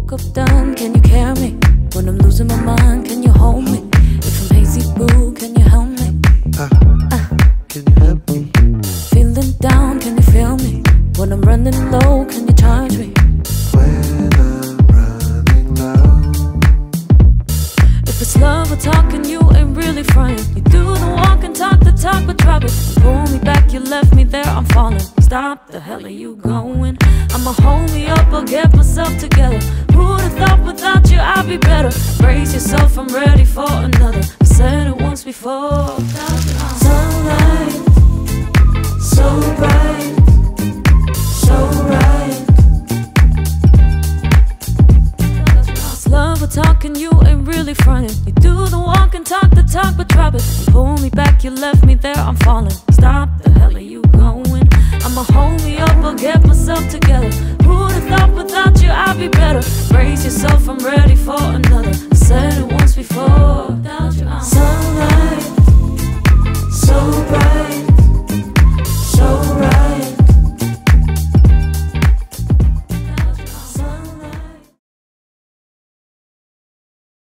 woke up done, can you carry me? When I'm losing my mind, can you hold me? If I'm hazy, boo, can you help me? Can you help me? Feeling down, can you feel me? When I'm running low, can you charge me? When I'm running low. If it's love or talking, you ain't really frontin'. You do the walk and talk the talk, but drop it. You pull me back, you left me there, I'm falling. Stop, the hell are you going? I'ma hold me up, I'll get myself together. Who'd've thought without you I'd be better? Brace yourself, I'm ready for another. I said it once before. Sunlight, so bright, so right. It's love or talking, you ain't really frontin'. You do the walk and talk the talk, but drop it. You pull me back, you left me there, I'm falling. Stop, the hell are you going? I'ma hold me up, I'll get myself together. Who'd've thought without you I'd be better? Brace yourself,